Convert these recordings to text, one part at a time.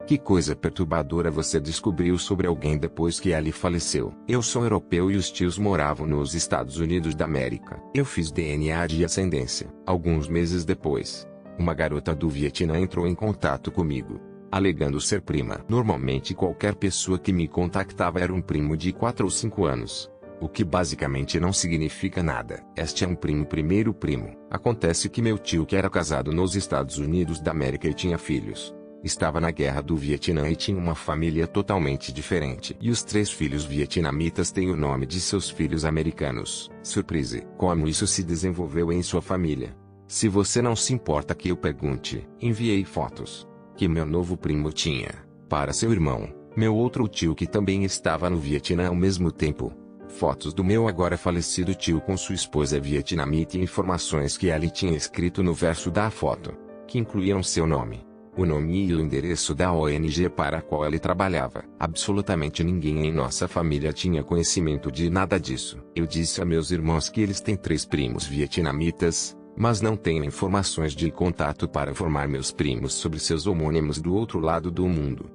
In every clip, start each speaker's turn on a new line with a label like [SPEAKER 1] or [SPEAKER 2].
[SPEAKER 1] Que coisa perturbadora você descobriu sobre alguém depois que ele faleceu. Eu sou europeu e os tios moravam nos Estados Unidos da América. Eu fiz DNA de ascendência. Alguns meses depois, uma garota do Vietnã entrou em contato comigo, alegando ser prima. Normalmente qualquer pessoa que me contactava era um primo de 4 ou 5 anos. O que basicamente não significa nada. Este é um primo, primeiro primo. Acontece que meu tio, que era casado nos Estados Unidos da América e tinha filhos, estava na guerra do Vietnã e tinha uma família totalmente diferente. E os 3 filhos vietnamitas têm o nome de seus filhos americanos. Surprise! Como isso se desenvolveu em sua família? Se você não se importa que eu pergunte, enviei fotos que meu novo primo tinha para seu irmão, meu outro tio que também estava no Vietnã ao mesmo tempo. Fotos do meu agora falecido tio com sua esposa vietnamita e informações que ele tinha escrito no verso da foto, que incluíam seu nome, o nome e o endereço da ONG para a qual ele trabalhava. Absolutamente ninguém em nossa família tinha conhecimento de nada disso. Eu disse a meus irmãos que eles têm 3 primos vietnamitas, mas não tenho informações de contato para formar meus primos sobre seus homônimos do outro lado do mundo.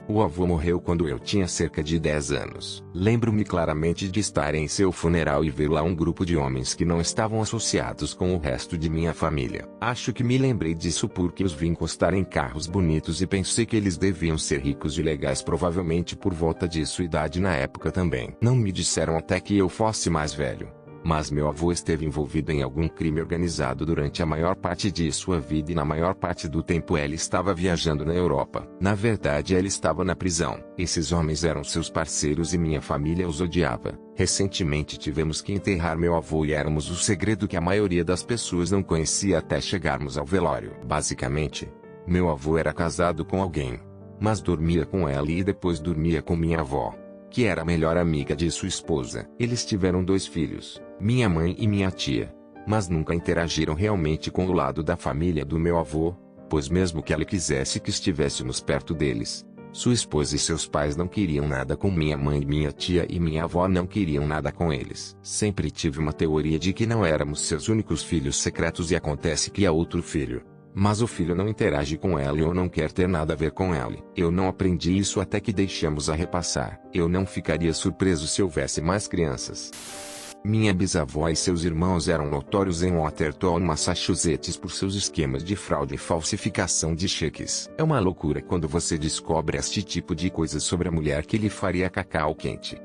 [SPEAKER 1] O avô morreu quando eu tinha cerca de 10 anos. Lembro-me claramente de estar em seu funeral e ver lá um grupo de homens que não estavam associados com o resto de minha família. Acho que me lembrei disso porque os vi encostar em carros bonitos e pensei que eles deviam ser ricos e legais, provavelmente por volta de sua idade na época também. Não me disseram até que eu fosse mais velho, mas meu avô esteve envolvido em algum crime organizado durante a maior parte de sua vida e na maior parte do tempo ele estava viajando na Europa. Na verdade ele estava na prisão. Esses homens eram seus parceiros e minha família os odiava. Recentemente tivemos que enterrar meu avô e éramos o segredo que a maioria das pessoas não conhecia até chegarmos ao velório. Basicamente, meu avô era casado com alguém, mas dormia com ela e depois dormia com minha avó, que era a melhor amiga de sua esposa. Eles tiveram 2 filhos, minha mãe e minha tia, mas nunca interagiram realmente com o lado da família do meu avô, pois mesmo que ela quisesse que estivéssemos perto deles, sua esposa e seus pais não queriam nada com minha mãe, minha tia e minha avó não queriam nada com eles. Sempre tive uma teoria de que não éramos seus únicos filhos secretos e acontece que há outro filho, mas o filho não interage com ela ou não quer ter nada a ver com ela. Eu não aprendi isso até que deixamos a repassar. Eu não ficaria surpreso se houvesse mais crianças. Minha bisavó e seus irmãos eram notórios em Watertown, Massachusetts por seus esquemas de fraude e falsificação de cheques. É uma loucura quando você descobre este tipo de coisa sobre a mulher que lhe faria cacau quente.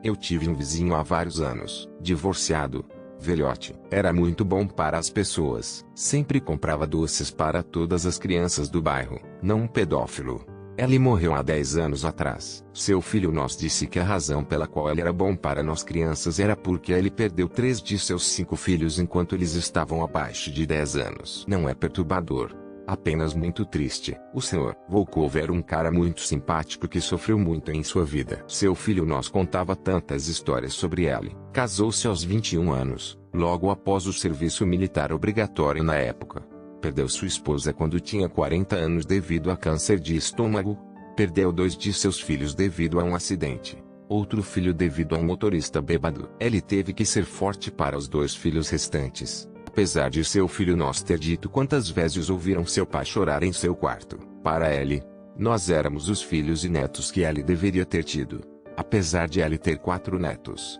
[SPEAKER 1] Eu tive um vizinho há vários anos, divorciado, velhote. Era muito bom para as pessoas. Sempre comprava doces para todas as crianças do bairro. Não um pedófilo. Ele morreu há 10 anos atrás. Seu filho nos disse que a razão pela qual ele era bom para nós crianças era porque ele perdeu 3 de seus 5 filhos enquanto eles estavam abaixo de 10 anos. Não é perturbador, apenas muito triste. O Sr. Volkov era um cara muito simpático que sofreu muito em sua vida. Seu filho nos contava tantas histórias sobre ele. Casou-se aos 21 anos, logo após o serviço militar obrigatório na época. Perdeu sua esposa quando tinha 40 anos devido a câncer de estômago. Perdeu 2 de seus filhos devido a um acidente. Outro filho devido a um motorista bêbado. Ele teve que ser forte para os 2 filhos restantes. Apesar de seu filho nos ter dito quantas vezes ouviram seu pai chorar em seu quarto. Para ele, nós éramos os filhos e netos que ele deveria ter tido. Apesar de ele ter 4 netos.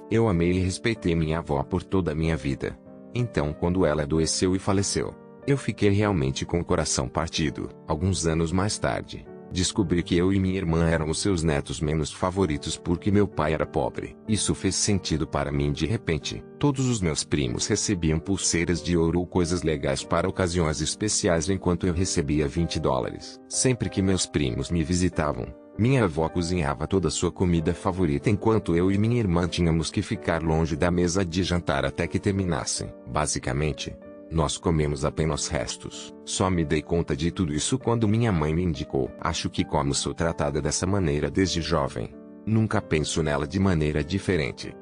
[SPEAKER 1] Eu amei e respeitei minha avó por toda a minha vida. Então quando ela adoeceu e faleceu, eu fiquei realmente com o coração partido. Alguns anos mais tarde, descobri que eu e minha irmã éramos seus netos menos favoritos porque meu pai era pobre. Isso fez sentido para mim de repente. Todos os meus primos recebiam pulseiras de ouro ou coisas legais para ocasiões especiais enquanto eu recebia $20. Sempre que meus primos me visitavam, minha avó cozinhava toda a sua comida favorita enquanto eu e minha irmã tínhamos que ficar longe da mesa de jantar até que terminassem. Basicamente, nós comemos apenas restos. Só me dei conta de tudo isso quando minha mãe me indicou. Acho que como sou tratada dessa maneira desde jovem, nunca penso nela de maneira diferente.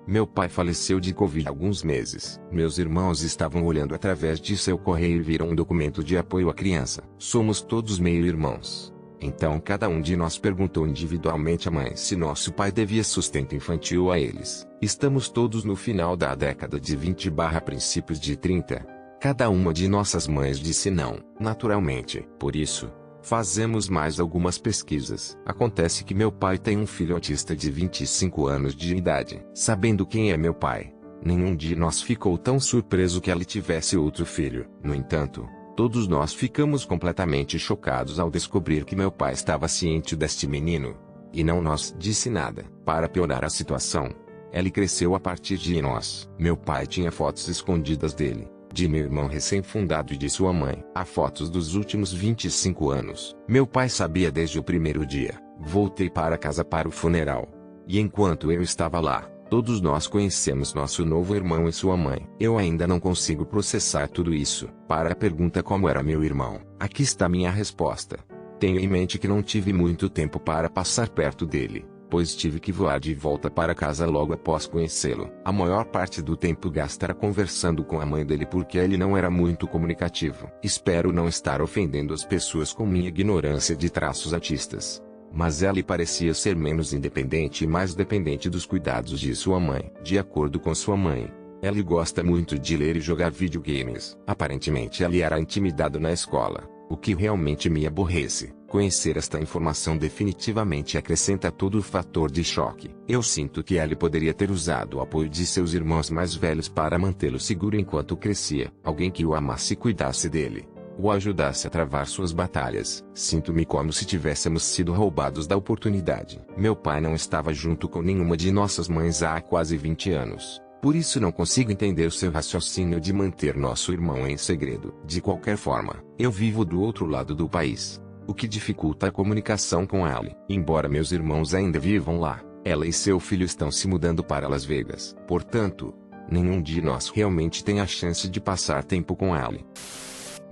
[SPEAKER 1] Meu pai faleceu de Covid há alguns meses. Meus irmãos estavam olhando através de seu correio e viram um documento de apoio à criança. Somos todos meio-irmãos. Então cada um de nós perguntou individualmente à mãe se nosso pai devia sustento infantil a eles. Estamos todos no final da década de 20/princípios de 30. Cada uma de nossas mães disse não. Naturalmente. Por isso, Fazemos mais algumas pesquisas. Acontece que meu pai tem um filho autista de 25 anos de idade. Sabendo quem é meu pai, nenhum de nós ficou tão surpreso que ele tivesse outro filho. No entanto, todos nós ficamos completamente chocados ao descobrir que meu pai estava ciente deste menino. E não nos disse nada. Para piorar a situação, ele cresceu a partir de nós. Meu pai tinha fotos escondidas dele, de meu irmão recém-fundado e de sua mãe. Há fotos dos últimos 25 anos. Meu pai sabia desde o primeiro dia. Voltei para casa para o funeral. E enquanto eu estava lá, todos nós conhecemos nosso novo irmão e sua mãe. Eu ainda não consigo processar tudo isso. Para a pergunta como era meu irmão, aqui está minha resposta. Tenho em mente que não tive muito tempo para passar perto dele, pois tive que voar de volta para casa logo após conhecê-lo. A maior parte do tempo gastara conversando com a mãe dele porque ele não era muito comunicativo. Espero não estar ofendendo as pessoas com minha ignorância de traços autistas, mas ele parecia ser menos independente e mais dependente dos cuidados de sua mãe. De acordo com sua mãe, ele gosta muito de ler e jogar videogames. Aparentemente ele era intimidado na escola, o que realmente me aborrece. Conhecer esta informação definitivamente acrescenta todo o fator de choque. Eu sinto que ele poderia ter usado o apoio de seus irmãos mais velhos para mantê-lo seguro enquanto crescia. Alguém que o amasse e cuidasse dele, o ajudasse a travar suas batalhas. Sinto-me como se tivéssemos sido roubados da oportunidade. Meu pai não estava junto com nenhuma de nossas mães há quase 20 anos. Por isso não consigo entender o seu raciocínio de manter nosso irmão em segredo. De qualquer forma, eu vivo do outro lado do país, o que dificulta a comunicação com ele. Embora meus irmãos ainda vivam lá, ela e seu filho estão se mudando para Las Vegas. Portanto, nenhum de nós realmente tem a chance de passar tempo com ele.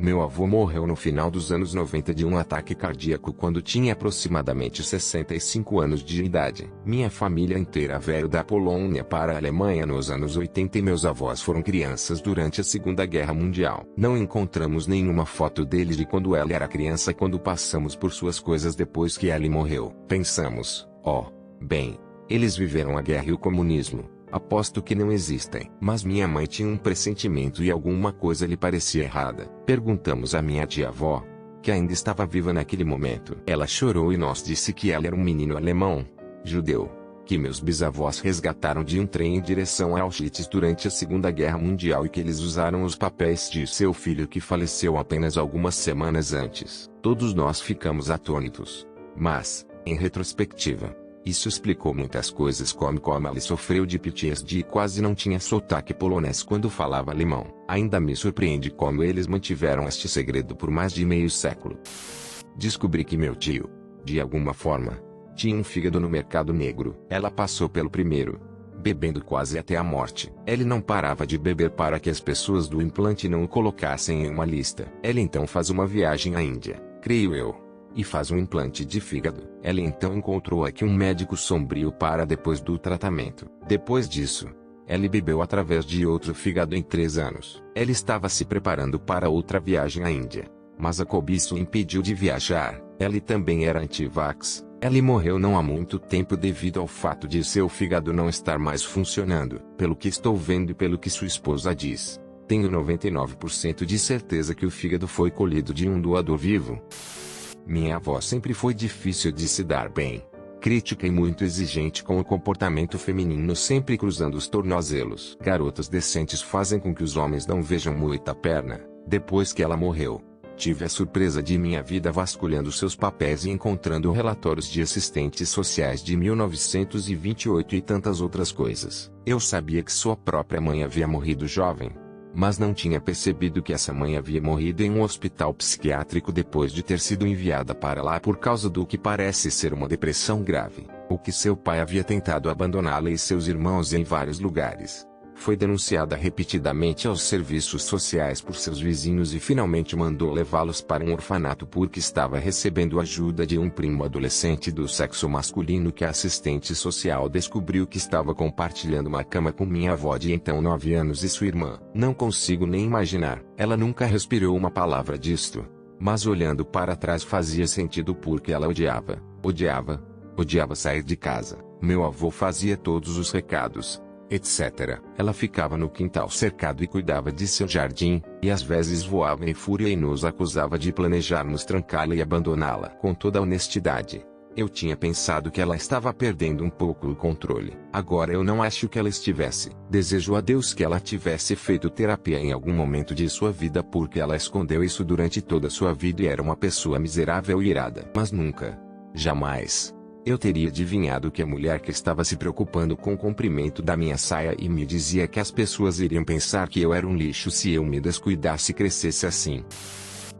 [SPEAKER 1] Meu avô morreu no final dos anos 90 de um ataque cardíaco quando tinha aproximadamente 65 anos de idade. Minha família inteira veio da Polônia para a Alemanha nos anos 80 e meus avós foram crianças durante a Segunda Guerra Mundial. Não encontramos nenhuma foto dele de quando ele era criança quando passamos por suas coisas depois que ele morreu. Pensamos, bem, eles viveram a guerra e o comunismo. Aposto que não existem. Mas minha mãe tinha um pressentimento e alguma coisa lhe parecia errada. Perguntamos à minha tia-avó, que ainda estava viva naquele momento. Ela chorou e nos disse que ela era um menino alemão, judeu, que meus bisavós resgataram de um trem em direção a Auschwitz durante a Segunda Guerra Mundial e que eles usaram os papéis de seu filho que faleceu apenas algumas semanas antes. Todos nós ficamos atônitos. Mas, em retrospectiva, isso explicou muitas coisas como ele sofreu de PTSD e quase não tinha sotaque polonês quando falava alemão. Ainda me surpreende como eles mantiveram este segredo por mais de meio século. Descobri que meu tio, de alguma forma, tinha um fígado no mercado negro. Ela passou pelo primeiro, bebendo quase até a morte. Ele não parava de beber para que as pessoas do implante não o colocassem em uma lista. Ela então faz uma viagem à Índia, creio eu, e faz um implante de fígado. Ela então encontrou aqui um médico sombrio para depois do tratamento. Depois disso, ela bebeu através de outro fígado em 3 anos. Ela estava se preparando para outra viagem à Índia, mas a cobiça o impediu de viajar. Ela também era anti-vax. Ela morreu não há muito tempo devido ao fato de seu fígado não estar mais funcionando. Pelo que estou vendo e pelo que sua esposa diz, tenho 99% de certeza que o fígado foi colhido de um doador vivo. Minha avó sempre foi difícil de se dar bem, crítica e muito exigente com o comportamento feminino, sempre cruzando os tornozelos. Garotas decentes fazem com que os homens não vejam muita perna. Depois que ela morreu, tive a surpresa de minha vida vasculhando seus papéis e encontrando relatórios de assistentes sociais de 1928 e tantas outras coisas. Eu sabia que sua própria mãe havia morrido jovem, mas não tinha percebido que essa mãe havia morrido em um hospital psiquiátrico depois de ter sido enviada para lá por causa do que parece ser uma depressão grave. O que seu pai havia tentado abandoná-la e seus irmãos em vários lugares. Foi denunciada repetidamente aos serviços sociais por seus vizinhos e finalmente mandou levá-los para um orfanato porque estava recebendo ajuda de um primo adolescente do sexo masculino que a assistente social descobriu que estava compartilhando uma cama com minha avó de então 9 anos e sua irmã. Não consigo nem imaginar. Ela nunca respirou uma palavra disto, mas olhando para trás fazia sentido porque ela odiava sair de casa. Meu avô fazia todos os recados, etc. Ela ficava no quintal cercado e cuidava de seu jardim, e às vezes voava em fúria e nos acusava de planejarmos trancá-la e abandoná-la. Com toda a honestidade, eu tinha pensado que ela estava perdendo um pouco o controle. Agora eu não acho que ela estivesse. Desejo a Deus que ela tivesse feito terapia em algum momento de sua vida, porque ela escondeu isso durante toda sua vida e era uma pessoa miserável e irada. Mas nunca, jamais, eu teria adivinhado que a mulher que estava se preocupando com o comprimento da minha saia e me dizia que as pessoas iriam pensar que eu era um lixo se eu me descuidasse e crescesse assim.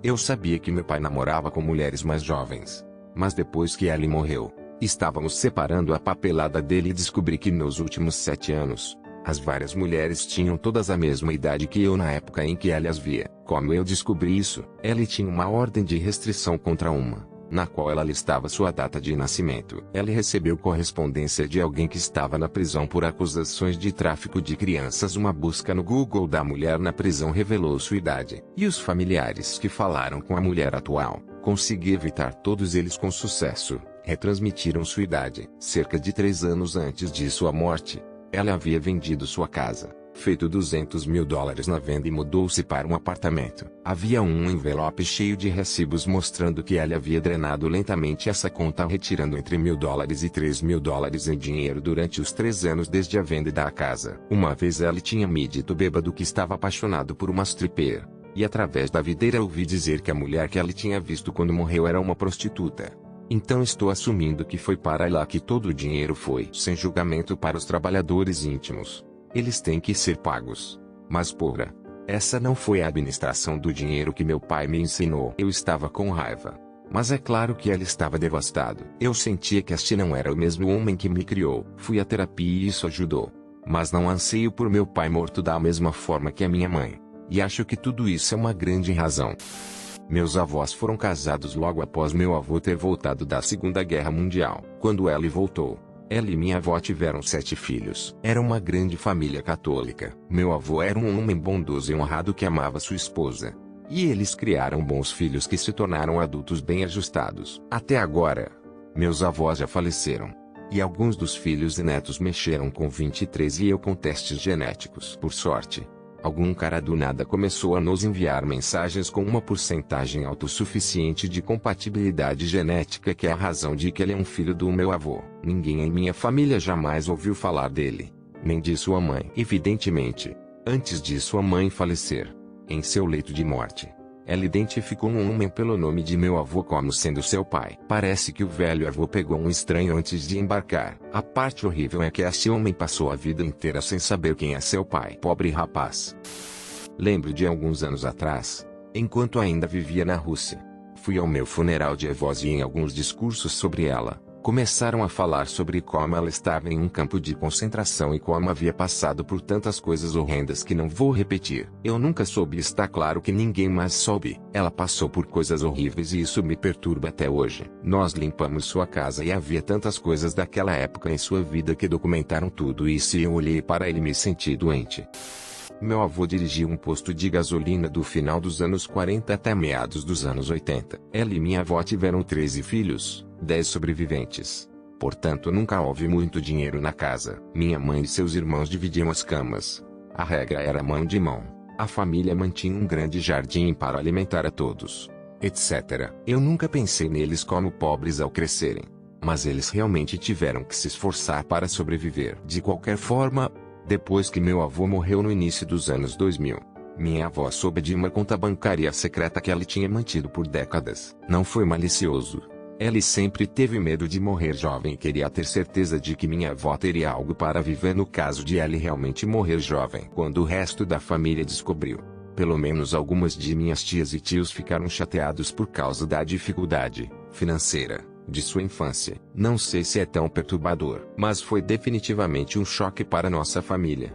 [SPEAKER 1] Eu sabia que meu pai namorava com mulheres mais jovens. Mas depois que Ellie morreu, estávamos separando a papelada dele e descobri que nos últimos 7 anos, as várias mulheres tinham todas a mesma idade que eu na época em que Ellie as via. Como eu descobri isso? Ellie tinha uma ordem de restrição contra uma, na qual ela listava sua data de nascimento. Ellie recebeu correspondência de alguém que estava na prisão por acusações de tráfico de crianças. Uma busca no Google da mulher na prisão revelou sua idade. E os familiares que falaram com a mulher atual, consegui evitar todos eles com sucesso, retransmitiram sua idade. Cerca de 3 anos antes de sua morte, ela havia vendido sua casa, feito $200 mil na venda e mudou-se para um apartamento. Havia um envelope cheio de recibos mostrando que ela havia drenado lentamente essa conta, retirando entre $1.000 e $3.000 em dinheiro durante os 3 anos desde a venda da casa. Uma vez ela tinha me dito bêbado que estava apaixonado por uma stripper. E através da videira ouvi dizer que a mulher que ele tinha visto quando morreu era uma prostituta. Então estou assumindo que foi para lá que todo o dinheiro foi. Sem julgamento para os trabalhadores íntimos. Eles têm que ser pagos. Mas porra, essa não foi a administração do dinheiro que meu pai me ensinou. Eu estava com raiva. Mas é claro que ele estava devastado. Eu sentia que este não era o mesmo homem que me criou. Fui à terapia e isso ajudou. Mas não anseio por meu pai morto da mesma forma que a minha mãe. E acho que tudo isso é uma grande razão. Meus avós foram casados logo após meu avô ter voltado da Segunda Guerra Mundial. Quando Ellie voltou, ela e minha avó tiveram 7 filhos. Era uma grande família católica. Meu avô era um homem bondoso e honrado que amava sua esposa. E eles criaram bons filhos que se tornaram adultos bem ajustados. Até agora, meus avós já faleceram. E alguns dos filhos e netos mexeram com 23 e eu com testes genéticos. Por sorte, algum cara do nada começou a nos enviar mensagens com uma porcentagem autossuficiente de compatibilidade genética, que é a razão de que ele é um filho do meu avô. Ninguém em minha família jamais ouviu falar dele, nem de sua mãe. Evidentemente, antes de sua mãe falecer, em seu leito de morte, ela identificou um homem pelo nome de meu avô como sendo seu pai. Parece que o velho avô pegou um estranho antes de embarcar. A parte horrível é que este homem passou a vida inteira sem saber quem é seu pai. Pobre rapaz. Lembro de alguns anos atrás, enquanto ainda vivia na Rússia, fui ao meu funeral de avós e em alguns discursos sobre ela, começaram a falar sobre como ela estava em um campo de concentração e como havia passado por tantas coisas horrendas que não vou repetir. Eu nunca soube, e está claro que ninguém mais soube. Ela passou por coisas horríveis e isso me perturba até hoje. Nós limpamos sua casa e havia tantas coisas daquela época em sua vida que documentaram tudo isso, e eu olhei para ele e me senti doente. Meu avô dirigia um posto de gasolina do final dos anos 40 até meados dos anos 80. Ela e minha avó tiveram 13 filhos, 10 sobreviventes. Portanto, nunca houve muito dinheiro na casa. Minha mãe e seus irmãos dividiam as camas. A regra era mão de mão. A família mantinha um grande jardim para alimentar a todos, etc. Eu nunca pensei neles como pobres ao crescerem. Mas eles realmente tiveram que se esforçar para sobreviver. De qualquer forma, depois que meu avô morreu no início dos anos 2000, minha avó soube de uma conta bancária secreta que ela tinha mantido por décadas. Não foi malicioso. Ela sempre teve medo de morrer jovem e queria ter certeza de que minha avó teria algo para viver no caso de ela realmente morrer jovem. Quando o resto da família descobriu, pelo menos algumas de minhas tias e tios ficaram chateados por causa da dificuldade financeira de sua infância. Não sei se é tão perturbador, mas foi definitivamente um choque para nossa família.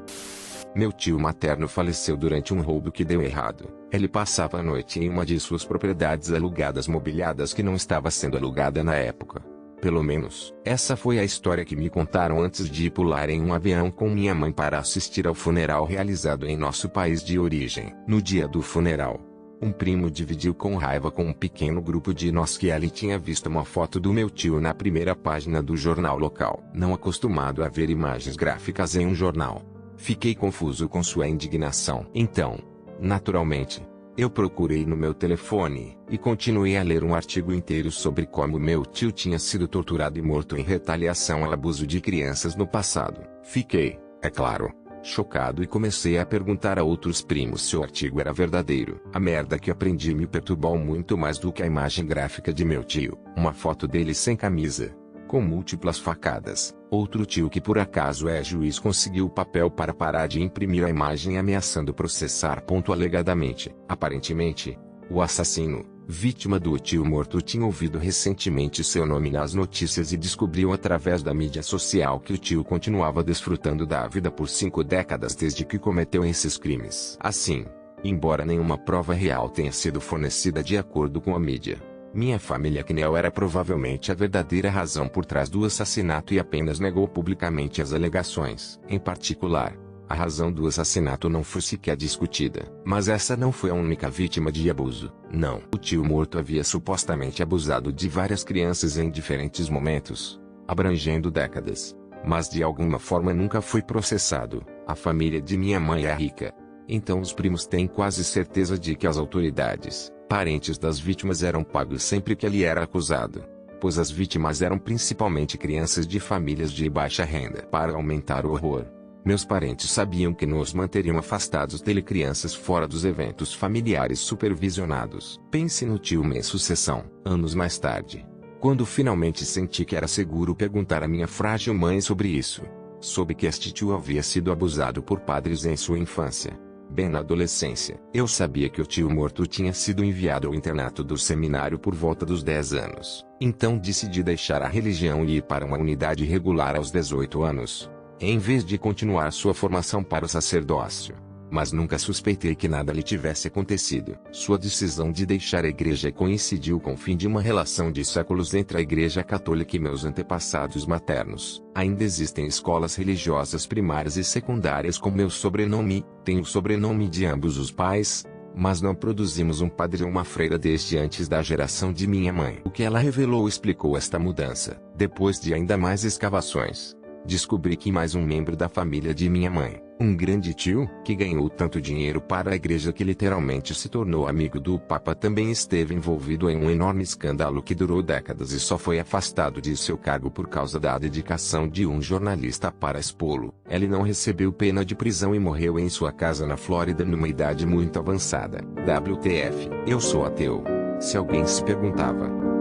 [SPEAKER 1] Meu tio materno faleceu durante um roubo que deu errado. Ele passava a noite em uma de suas propriedades alugadas mobiliadas que não estava sendo alugada na época. Pelo menos, essa foi a história que me contaram antes de pular em um avião com minha mãe para assistir ao funeral realizado em nosso país de origem. No dia do funeral, Um primo dividiu com raiva com um pequeno grupo de nós que ele tinha visto uma foto do meu tio na primeira página do jornal local. Não acostumado a ver imagens gráficas em um jornal, fiquei confuso com sua indignação. Então, naturalmente, eu procurei no meu telefone e continuei a ler um artigo inteiro sobre como meu tio tinha sido torturado e morto em retaliação ao abuso de crianças no passado. Fiquei, é claro, chocado e comecei a perguntar a outros primos se o artigo era verdadeiro. A merda que aprendi me perturbou muito mais do que a imagem gráfica de meu tio. Uma foto dele sem camisa, com múltiplas facadas. Outro tio que por acaso é juiz conseguiu o papel para parar de imprimir a imagem ameaçando processar. Alegadamente, aparentemente, o assassino, vítima do tio morto, tinha ouvido recentemente seu nome nas notícias e descobriu através da mídia social que o tio continuava desfrutando da vida por 5 décadas desde que cometeu esses crimes. Assim, embora nenhuma prova real tenha sido fornecida de acordo com a mídia, minha família Knell era provavelmente a verdadeira razão por trás do assassinato e apenas negou publicamente as alegações. Em particular, a razão do assassinato não foi sequer discutida. Mas essa não foi a única vítima de abuso. Não. O tio morto havia supostamente abusado de várias crianças em diferentes momentos, abrangendo décadas. Mas de alguma forma nunca foi processado. A família de minha mãe é rica. Então os primos têm quase certeza de que as autoridades, parentes das vítimas, eram pagos sempre que ele era acusado, pois as vítimas eram principalmente crianças de famílias de baixa renda. Para aumentar o horror, meus parentes sabiam que nos manteriam afastados dele crianças fora dos eventos familiares supervisionados. Pense no tio em sucessão. Anos mais tarde, quando finalmente senti que era seguro perguntar à minha frágil mãe sobre isso, soube que este tio havia sido abusado por padres em sua infância. Bem na adolescência, eu sabia que o tio morto tinha sido enviado ao internato do seminário por volta dos 10 anos. Então decidi deixar a religião e ir para uma unidade regular aos 18 anos, em vez de continuar sua formação para o sacerdócio. Mas nunca suspeitei que nada lhe tivesse acontecido. Sua decisão de deixar a igreja coincidiu com o fim de uma relação de séculos entre a igreja católica e meus antepassados maternos. Ainda existem escolas religiosas primárias e secundárias com meu sobrenome. Tenho o sobrenome de ambos os pais, mas não produzimos um padre ou uma freira desde antes da geração de minha mãe. O que ela revelou explicou esta mudança. Depois de ainda mais escavações, descobri que mais um membro da família de minha mãe, um grande tio, que ganhou tanto dinheiro para a igreja que literalmente se tornou amigo do Papa, também esteve envolvido em um enorme escândalo que durou décadas e só foi afastado de seu cargo por causa da dedicação de um jornalista para expô-lo. Ele não recebeu pena de prisão e morreu em sua casa na Flórida numa idade muito avançada. WTF? Eu sou ateu. Se alguém se perguntava